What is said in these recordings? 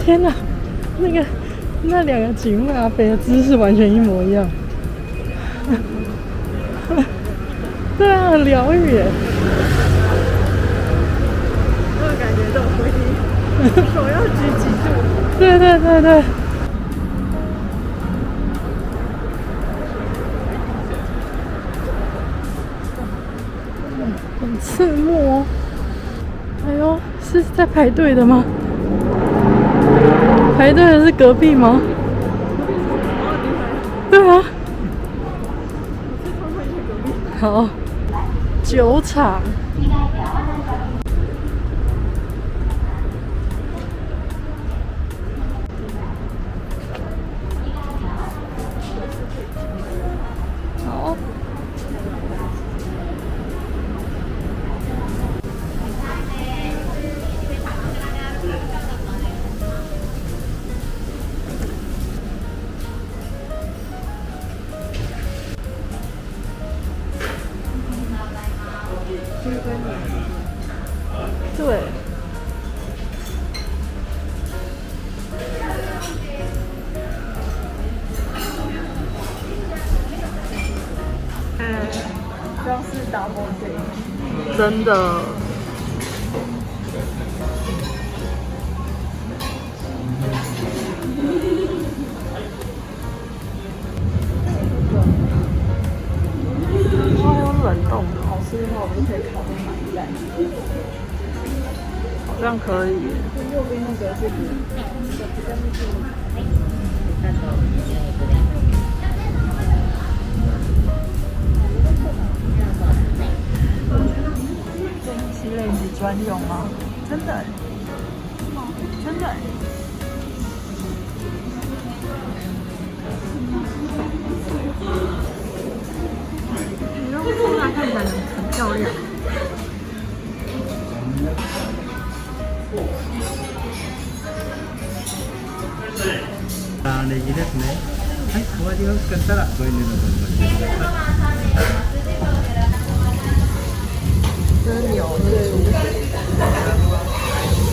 天哪，那两个请问阿飞的姿势完全一模一样。对啊，很疗愈耶。那个感觉这种回忆，手要举几度？对对对对。很刺目哦。哎呦，是在排队的吗？排队的是隔壁吗？对啊。好，酒厂。好。对。装饰double J。真的。哇，有冷冻的，好吃的话，我们就可以考虑买一袋。好像可以。右边那个是西类子专用吗？真的，真的。你用出来看起来很漂亮。ネギですね。はい、お味が薄かったらご遠慮なくお待ちください。这是牛的猪血。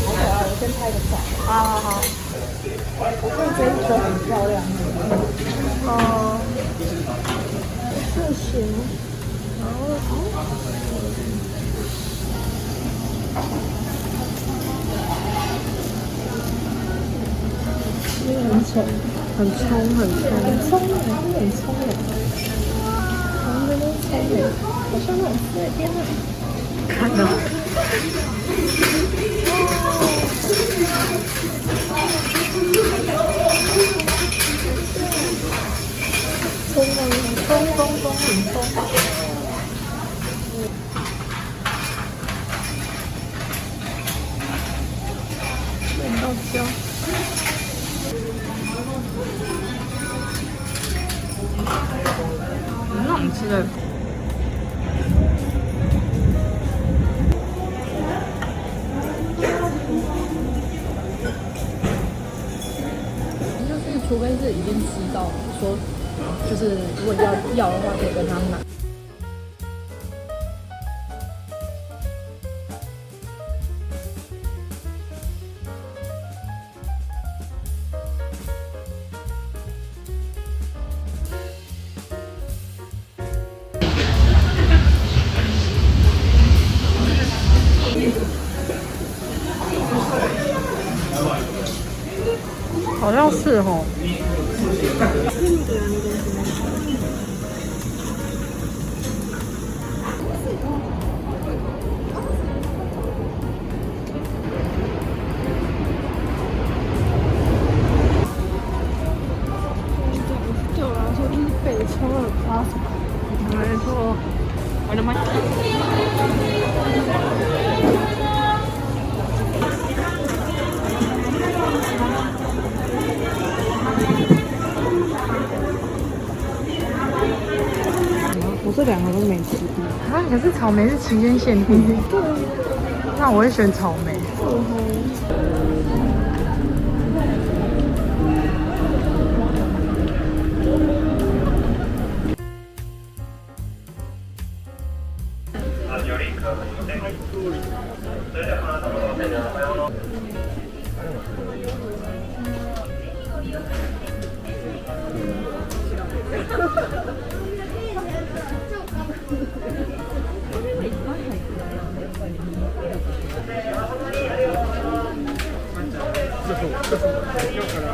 我先拍个照。好好好。我觉得这一个很漂亮。哦。谢谢。然后。这个很丑，很冲，很冲，很冲耶，这个很冲耶。哇，这都冲耶，好像那种对，天哪！看到。冲啊！冲，很冲。味道香。那我们吃的。就是除非是已经知道说，就是如果要的话，可以跟他买。好像是哦。对我来说，就是北车280。没错。我的妈！我这两个都没吃过啊，可是草莓是期间限定。对，那我会选草莓。本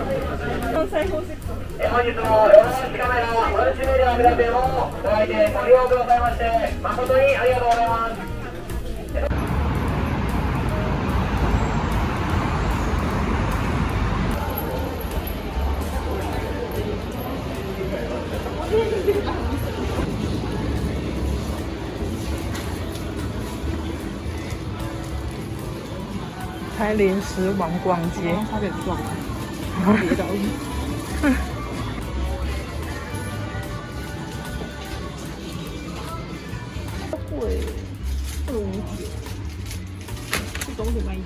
日も山梨カメラマルチメディア皆様もご来店ご利用くださいまして誠にありがとうございます。才临时网逛街，差点撞了，跌倒。贵，259，这东西卖198。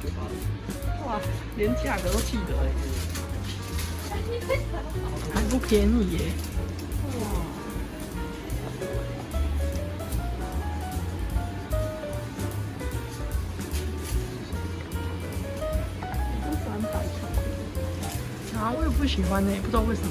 哇，连价格都记得哎，还不便宜耶。哇。啊，我也不喜欢呢，不知道为什么。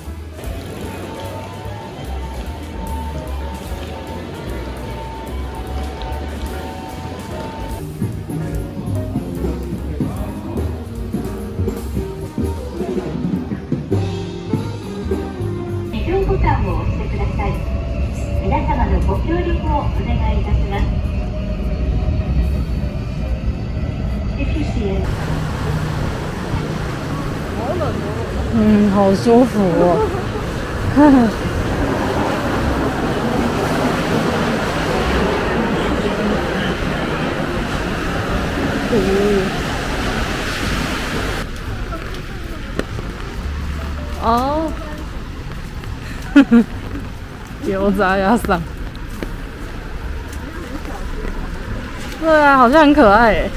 非常ボタンを押してください。皆様のご協力をお願いいたします。好舒服哦。哦，油炸鸭嗓，对啊，好像很可爱诶。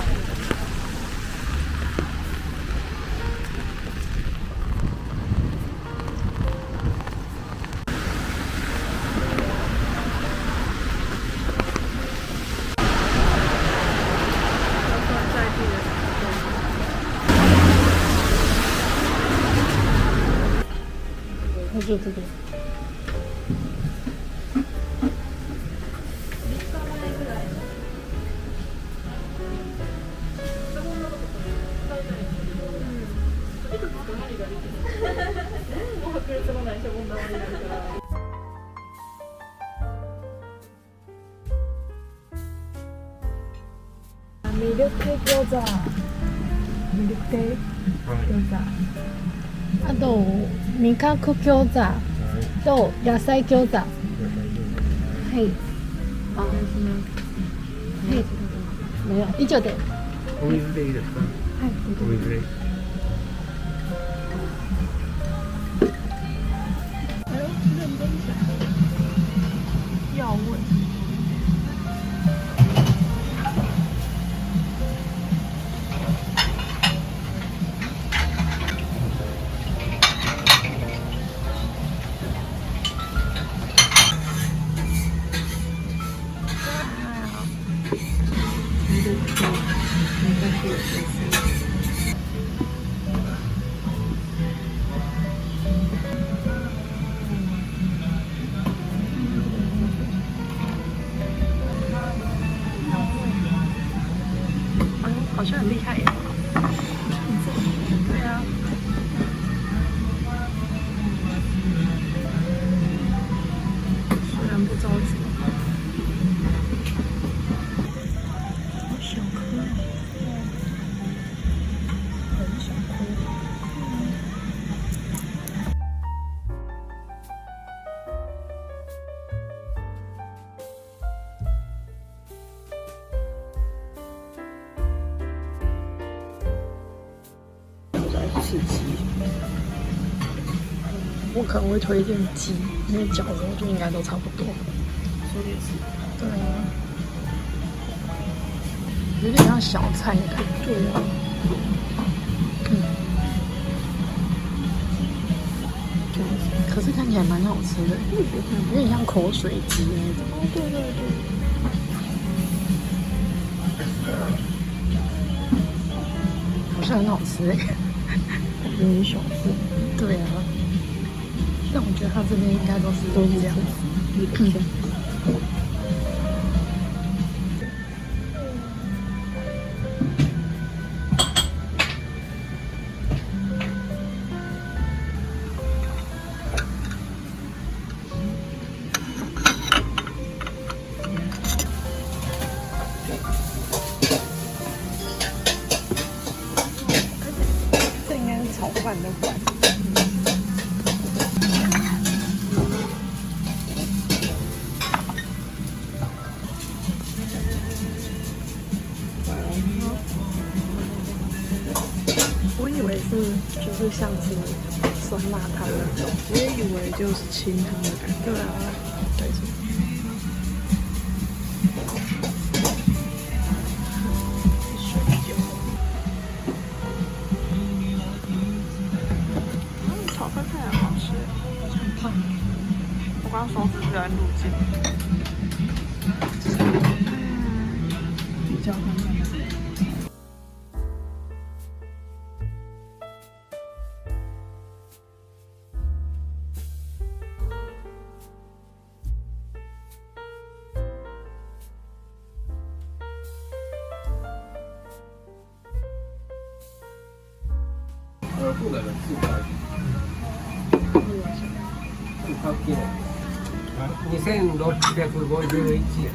就这个。ミルク餃子、ミルク餃子。あと味覚餃子と野菜餃子。はい。あ、はい。没有，以上で。お水でいいですか？はい。お水でいい。要问。好像很厉害耶！对啊，虽然不着急。好小颗，很小颗。刺激，我可能会推荐鸡，因为饺子我觉得应该都差不多。说的也是。对啊，有点像小菜的感觉。对啊。可是看起来蛮好吃的，有点像口水鸡那种。哦，对对对。好像很好吃哎。有点小份。对啊，但我觉得他这边应该都是这样子。像是酸辣汤那种。我也以为就是清汤的感觉。对啊，对。水饺。炒饭看起来好吃，很胖。我刚手指居然入镜。比较看看。2651円。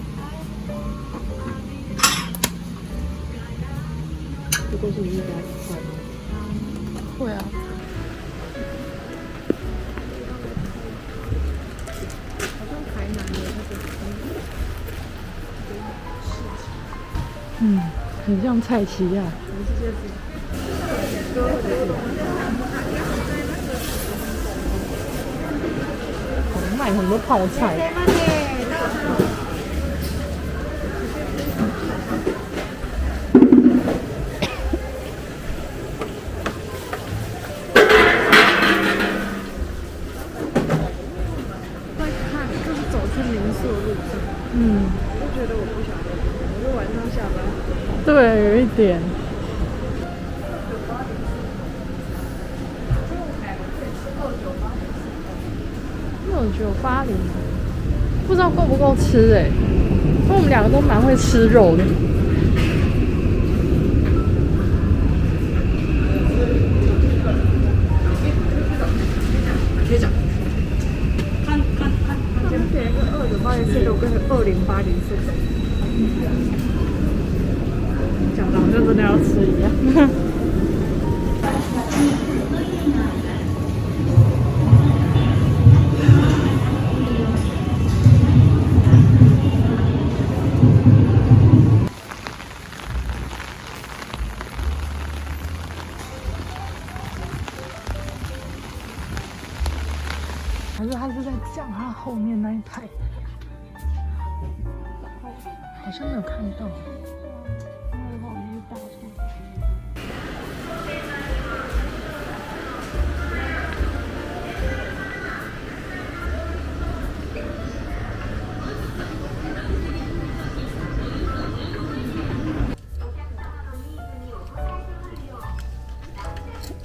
这都是100块吗？会啊。好像台南的那个市场。很像菜奇亚。全世界只歌或者是卖很多泡菜。在看，就是走去民宿的路上，就觉得我不想回去，我就晚上下班。对，有一点。6980，不知道够不够吃哎、因为我们两个都蛮会吃肉的。先点一个2981是有跟2080是什么？讲的好像真的要吃一样。还是他是在讲他后面那一排，好像没有看到。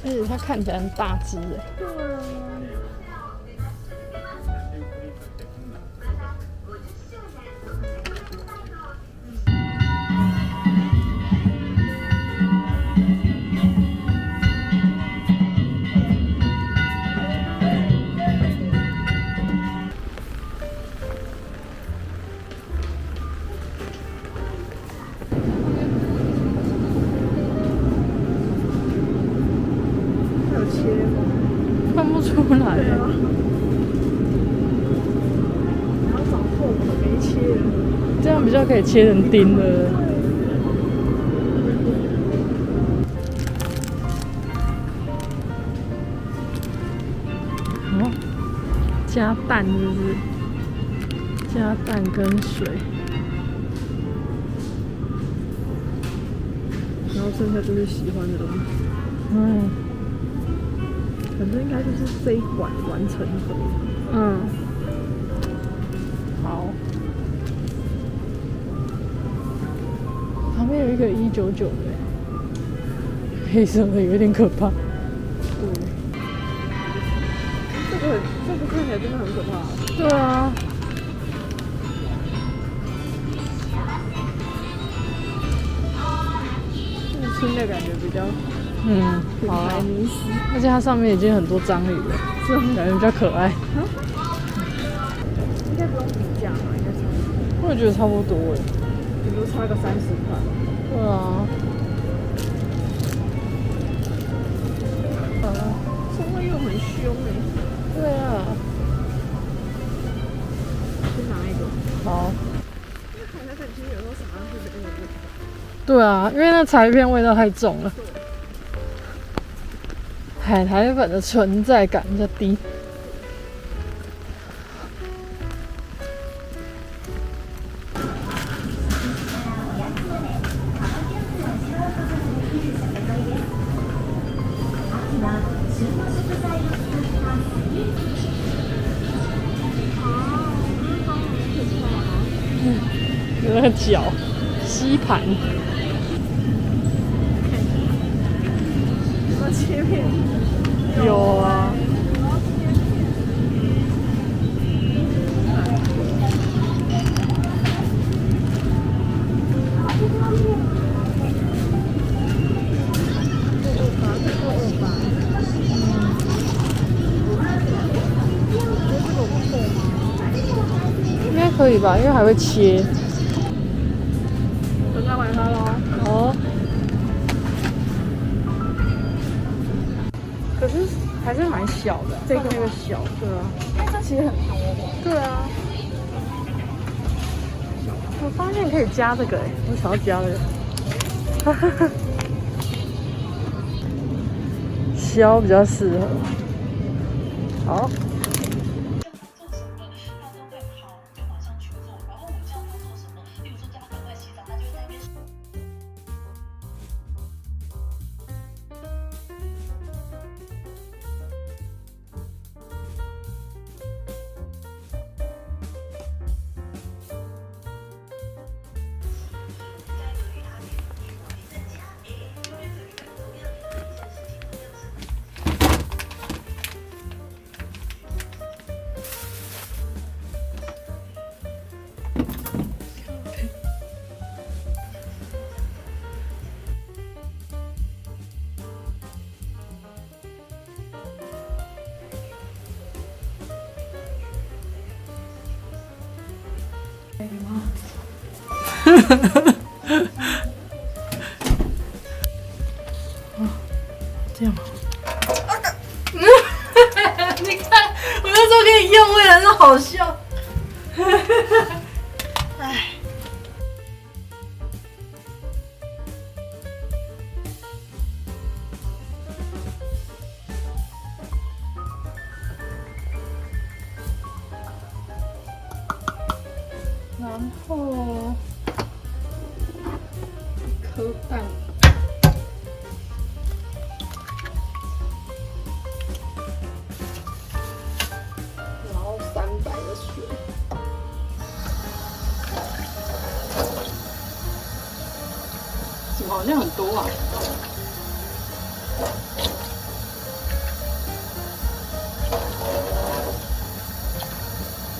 而且它看起来很大只哎。对啊。看不出来。对啊。然后找后口没切，这样比较可以切成丁的。哦，加蛋是不是？加蛋跟水。然后剩下就是喜欢的东西。反正应该就是这一碗完成盒。好。旁边有一个199的，黑色的有点可怕。对。这个看起来真的很可怕。对啊。新的感觉比较好啊。迷失，而且它上面已经很多章鱼了，是感觉比较可爱。应该不用比价吧？应该差不多。我也觉得差不多哎。顶多差个30块吧。对啊。葱味又很凶哎。对啊。先拿一个。好。因为海苔粉其实有时候撒上去是跟我不。对啊，因为那柴片味道太重了。海苔粉的存在感比较低。有那个脚吸盘。切片有啊。应该可以吧，因为还会切。我再买它咯。哦。可是还是蛮小的，这个那个小，对啊。但它其实很多。对啊。我发现可以加这个哎，我想要加这个。削比较适合。好。这样吗？你看，我那时候给你用，为了是好笑。哎。然后颗蛋，然后300的水，怎么好像很多啊？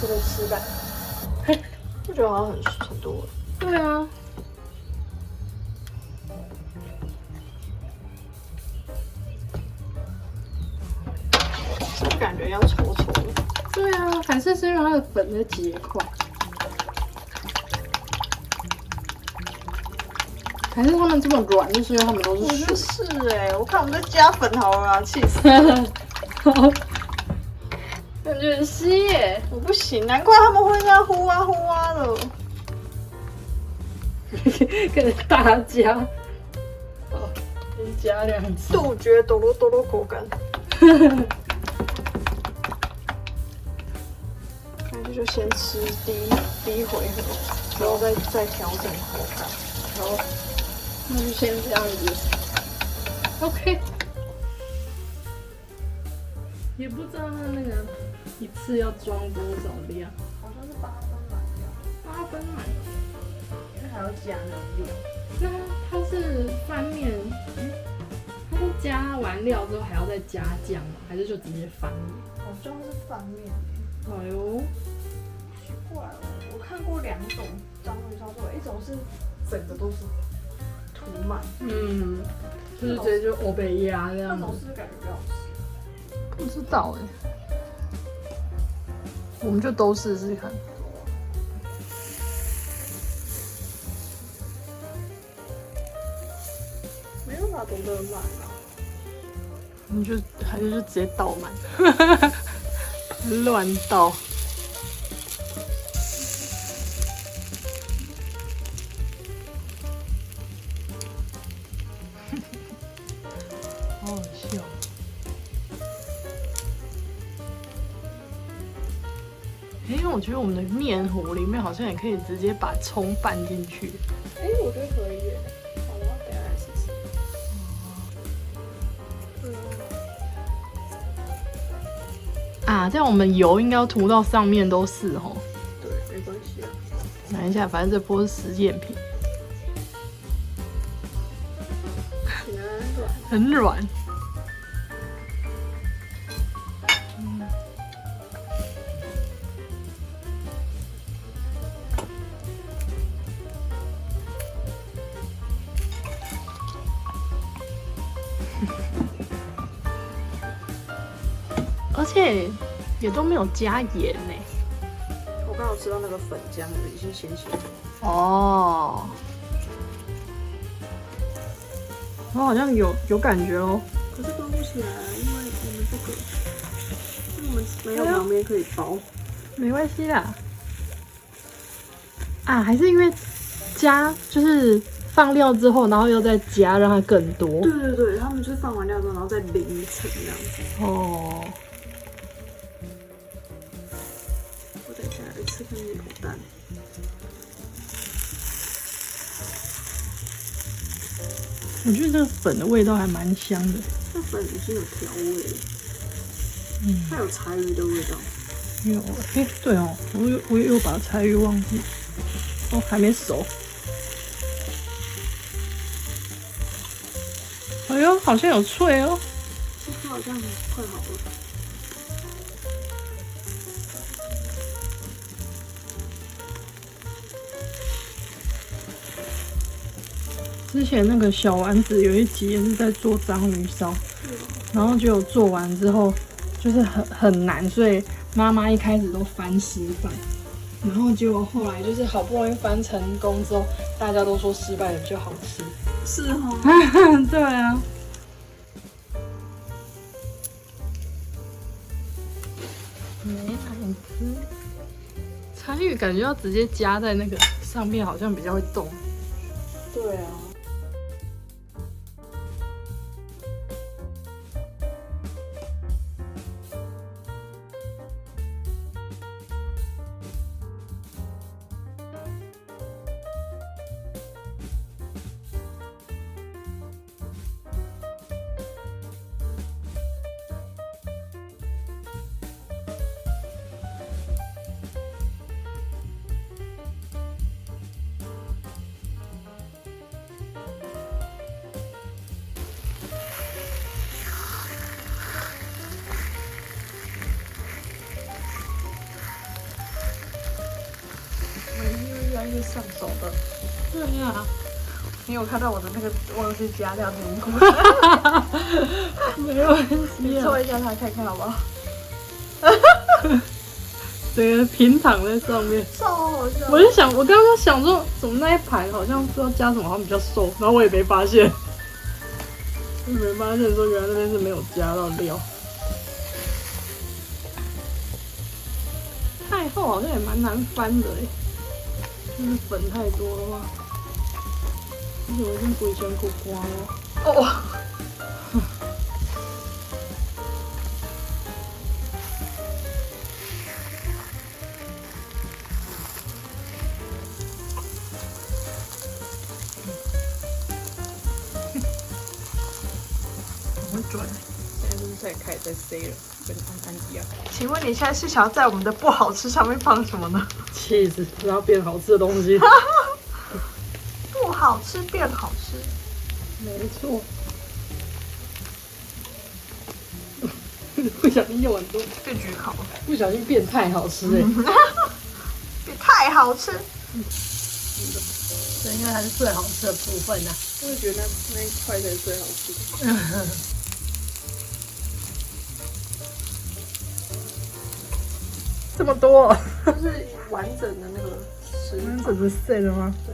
这个失败。我觉得好像很多。对啊。是不是感觉要稠稠的？对啊，还是因为它的粉在结块，还是他们这么软，就是因为他们都是水。是哎，我看我们在加粉好了啊，气死！感觉很稀耶。我不行，难怪他们会这样呼啊呼啊的。跟着大家，好，先加2次，杜绝哆啰哆啰口感。那就先吃第一回合，然后再调整口感。好，那就先这样子。OK。也不知道它那个一次要装多少量，好像是8分满掉。8分满。还要加那种料，那它是翻面，它是加完料之后还要再加酱吗？还是就直接翻面？好像是翻面。哎呦，奇怪哦，我看过2种章鱼烧做，一种是整个都是涂满，就是直接就欧贝鸭这样子。那种是不是感觉比较好吃？不知道哎，我们就都试试看。没有把多的满啊。你就还是就直接倒满，乱倒。好好笑。因为我觉得我们的面糊里面好像也可以直接把葱拌进去。哎，我觉得可以耶。好，我等一下来试试。啊，这样我们油应该要涂到上面都是哦。对，没关系啊。拿一下，反正这波是实验品，很软。而且也都没有加盐呢。我刚好吃到那个粉浆的，已经咸咸的。哦，我好像有感觉哦。可是包不起来，因为我们这个，因为我们没有旁边可以包。没关系啦。啊，还是因为加就是放料之后，然后又再加，让它更多。对对对，他们就是放完料之后，然后再淋一层这样子。哦。我等一下来吃看那口蛋。我觉得这个粉的味道还蛮香的。这粉已经有调味了，它有柴鱼的味道。有，哎，对哦，我又把柴鱼忘记，哦，还没熟。哎呦，好像有脆哦。它好像快好了。之前那个小丸子有一集也是在做章鱼烧，然后就做完之后就是很难，所以妈妈一开始都翻失败，然后结果后来就是好不容易翻成功之后，大家都说失败的比较好吃。是哦。对啊。没难吃，柴鱼感觉要直接加在那个上面，好像比较会动。对啊。越上手的，对呀，你有看到我的那个忘记加料凝固？没关系，你搓一下它看看好不好？整个平躺在上面，超好笑。我就想，我刚刚想说，怎么那一排好像不知道加什么，好像比较瘦，然后我也没发现，没发现说原来那边是没有加到料。太厚好像也蛮难翻的哎。就是粉太多的话，而且我已经不以前过刮了。哦。很会转，现在就是在开始在塞了，跟安安一样。请问你现在是想要在我们的不好吃上面放什么呢？气死，然后变好吃的东西。不好吃变好吃，没错。不小心用很多，变焗烤，不小心变太好吃哎、变太好吃。对，因为它是最好吃的部分啊。我也觉得那一块才是最好吃的。这么多，就是完整的那个食物。完整的碎了吗？对。